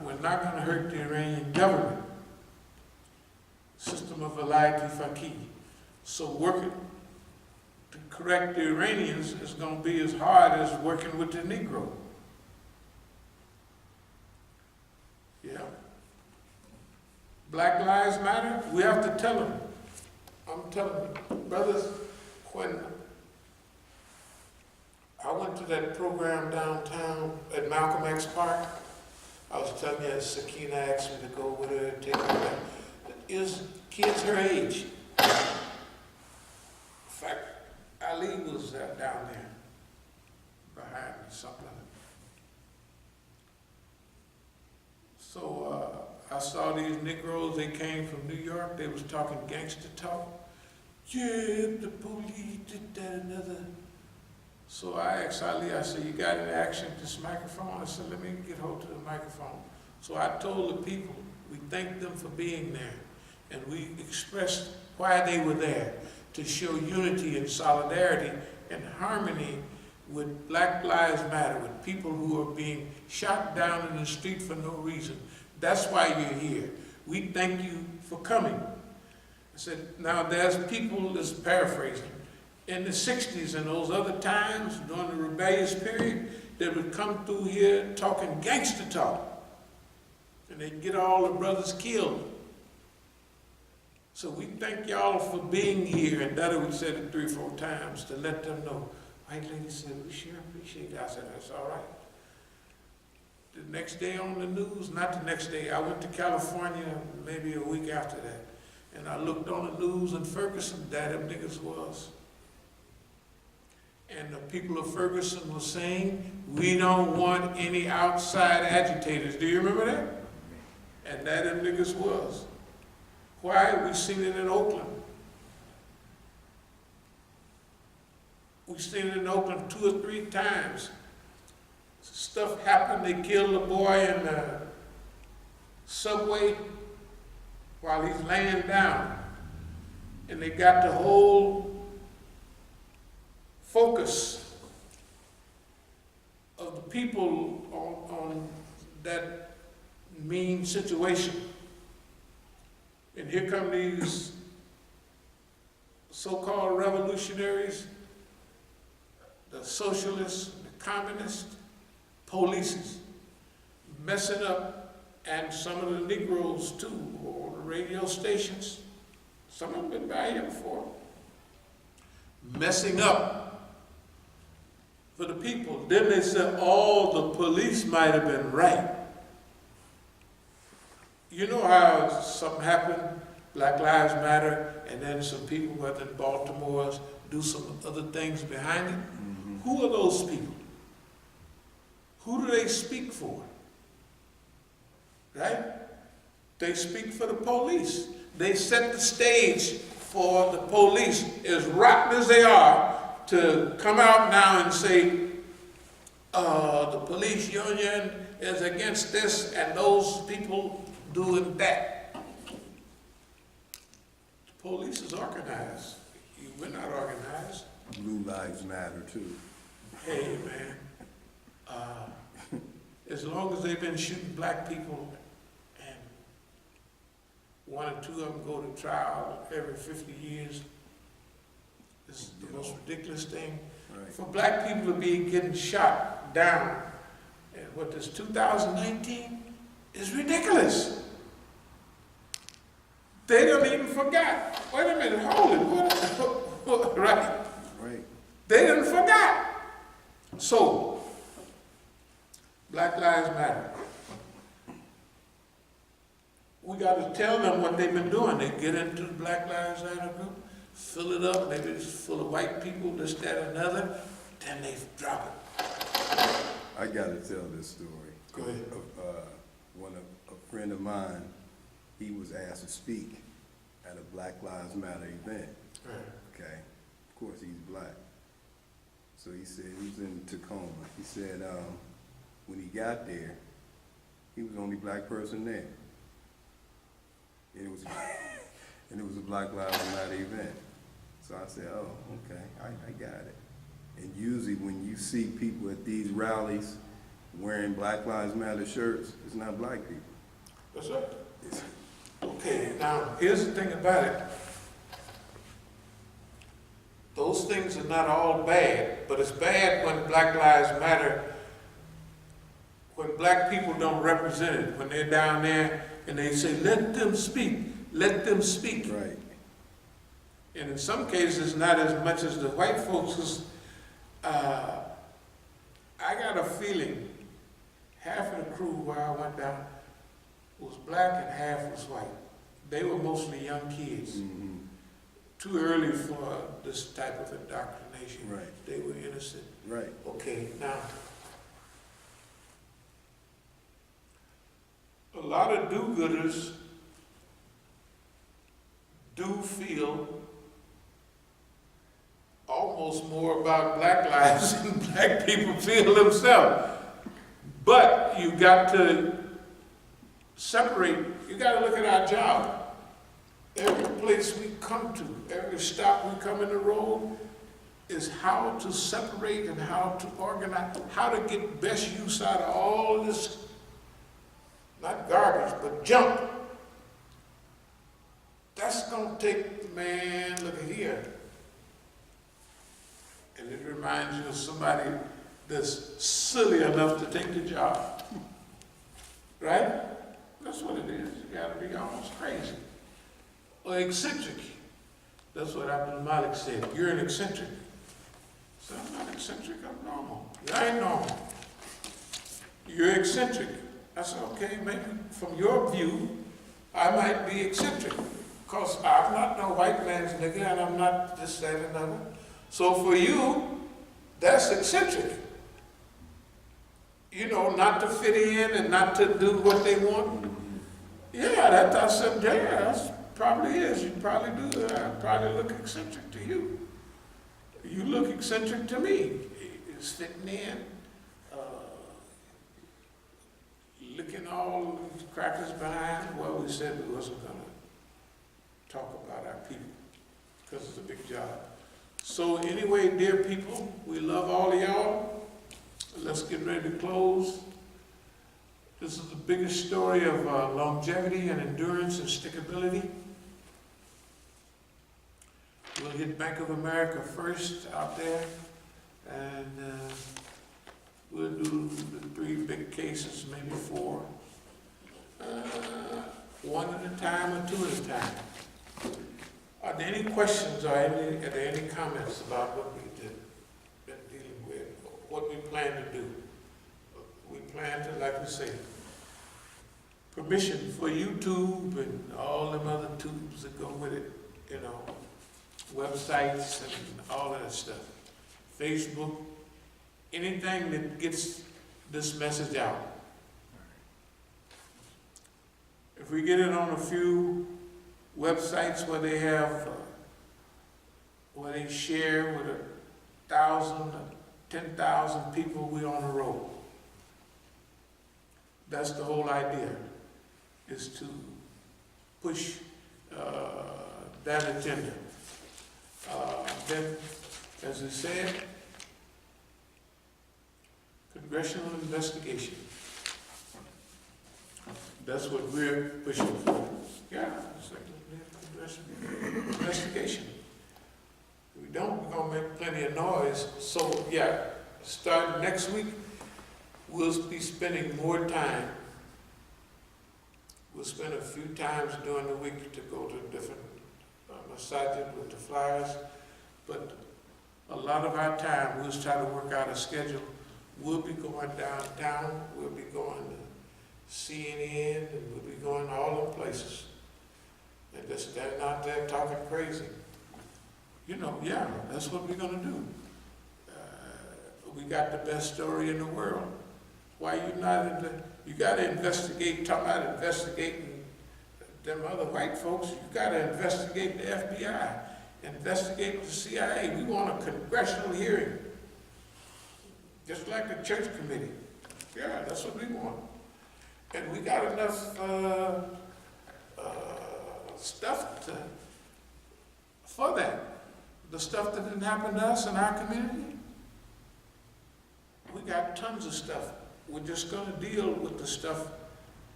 we're not going to hurt the Iranian government. System of al-Faqih. So working to correct the Iranians is going to be as hard as working with the Negro. Yeah. Black Lives Matter, we have to tell them. I'm telling you, brothers, when I went to that program downtown at Malcolm X Park, I was telling you, Sakina asked me to go with her and take her back. It was kids her age. In fact, Ali was down there behind me, something. So I saw these Negroes, they came from New York, they was talking gangster talk. Yeah, the police did that, another. So I asked Ali, I said, you got any action with this microphone? I said, let me get hold of the microphone. So I told the people, we thanked them for being there. And we expressed why they were there, to show unity and solidarity and harmony with Black Lives Matter, with people who are being shot down in the street for no reason. That's why you're here. We thank you for coming. I said, now there's people, this is paraphrasing, in the 60s and those other times during the rebellious period that would come through here talking gangster talk. And they'd get all the brothers killed. So we thank y'all for being here, and Dada would said it 3 or 4 times to let them know. White lady said, we sure appreciate that. I said, that's all right. The next day on the news, not the next day, I went to California maybe a week after that, and I looked on the news in Ferguson, that them niggas was. And the people of Ferguson were saying, we don't want any outside agitators. Do you remember that? And that them niggas was. Why? We've seen it in Oakland. We've seen it in Oakland 2 or 3 times. Stuff happened, they killed a boy in the subway while he's laying down. And they got the whole focus of the people on that mean situation. And here come these so-called revolutionaries, the socialists, the communists, police, messing up, and some of the Negroes too, on the radio stations. Some of them been by here before. Messing up for the people. Then they said, oh, the police might have been right. You know how something happened, Black Lives Matter, and then some people, whether in Baltimore, do some other things behind it? Mm-hmm. Who are those people? Who do they speak for? Right? They speak for the police. They set the stage for the police, as rotten as they are, to come out now and say, the police union is against this and those people doing that. The police is organized. We're not organized. Blue Lives Matter too. Hey man, as long as they've been shooting black people and 1 or 2 of them go to trial every 50 years, this is the most ridiculous thing. Right. For black people to be getting shot down in what this 2019 is ridiculous. They don't even forget. Wait a minute, hold it. What? Right? Right. They didn't forget. So, Black Lives Matter. We got to tell them what they've been doing. They get into the Black Lives Matter group, fill it up, maybe it's full of white people, this, that, another, then they drop it. I got to tell this story. Go ahead. A friend of mine, he was asked to speak at a Black Lives Matter event. Right. Okay. Of course, he's black. So he said, he was in Tacoma. He said when he got there, he was the only black person there. And it was a Black Lives Matter event. So I said, oh, okay, I got it. And usually when you see people at these rallies wearing Black Lives Matter shirts, it's not black people. That's right. It's, Okay, now, here's the thing about it. Those things are not all bad, but it's bad when Black Lives Matter, when black people don't represent it, when they're down there and they say, let them speak, let them speak. right. And in some cases, not as much as the white folks, 'cause, I got a feeling half of the crew where I went down was black and half was white. They were mostly young kids. Mm-hmm. Too early for this type of indoctrination. Right. They were innocent. Right. Okay, now, a lot of do-gooders do feel almost more about black lives than black people feel themselves. But you got to separate, you got to look at our job. Every place we come to, every stop we come in the road is how to separate and how to organize, how to get best use out of all this, not garbage, but junk. That's gonna take, man, look at here. And it reminds you of somebody that's silly enough to take the job. Right? That's what it is. You gotta be almost crazy. Or eccentric. That's what abdul-Alim said. You're an eccentric. So I'm not eccentric, I'm normal. I ain't normal. You're eccentric. I said, okay, maybe from your view, I might be eccentric. Because I'm not no white man's nigga, and I'm not this, that, and another. So for you, that's eccentric. You know, not to fit in and not to do what they want. Yeah, that I said, yeah, that's probably is. You probably do. I probably look eccentric to you. You look eccentric to me. It's fitting in, licking all the crackers behind. Well, we said we wasn't gonna talk about our people because it's a big job. So anyway, dear people, we love all of y'all. Let's get ready to close. This is the biggest story of longevity and endurance and stickability. We'll hit Bank of America first out there, and we'll do the 3 big cases, maybe 4. One at a time or 2 at a time. Are there any questions or are there any comments about what we did, been dealing with, what we plan to do? We plan to, like we say, permission for YouTube and all them other tubes that go with it, you know, websites and all of that stuff. Facebook, anything that gets this message out. If we get it on a few websites where they have, where they share with 1,000 or 10,000 people, we're on the road. That's the whole idea, is to push that agenda. Then, as I said, congressional investigation. That's what we're pushing for. Yeah, it's like congressional investigation. If we don't, we're gonna make plenty of noise. So yeah, starting next week, we'll be spending more time. We'll spend a few times during the week to go to different Masjid with the flyers, but a lot of our time, we'll try to work out a schedule. We'll be going downtown, we'll be going to CNN, and we'll be going all the places. And just standing out there talking crazy. You know, yeah, that's what we're gonna do. We got the best story in the world. Why you not, you gotta investigate, talking about investigating them other white folks, you gotta investigate the FBI, investigate the CIA. We want a congressional hearing. Just like the church committee. Yeah, that's what we want. And we got enough stuff for that. The stuff that didn't happen to us in our community. We got tons of stuff we're just gonna deal with the stuff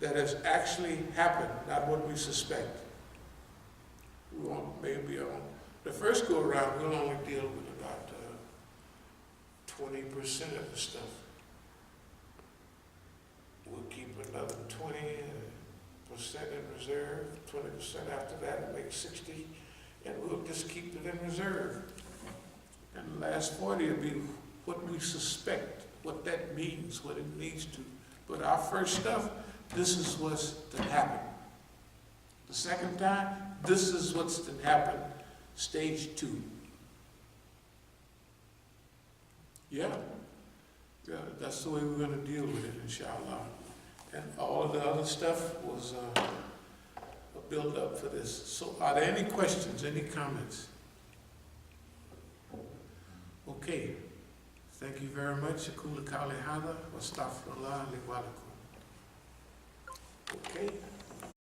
that has actually happened, not what we suspect. We won't, maybe on the first go around, we'll only deal with about 20% of the stuff. We'll keep another 20% in reserve, 20% after that, and make 60, and we'll just keep it in reserve. And the last 40 will be what we suspect, what that means, what it needs to. But our first stuff, this is what's to happen. The second time, this is what's to happen, stage 2. Yeah, that's the way we're gonna deal with it, inshallah. And all of the other stuff was a build-up for this. So are there any questions, any comments? Okay, thank you very much. Aqulu qawli hadha wa astaghfirullah li wa lakum. Okay.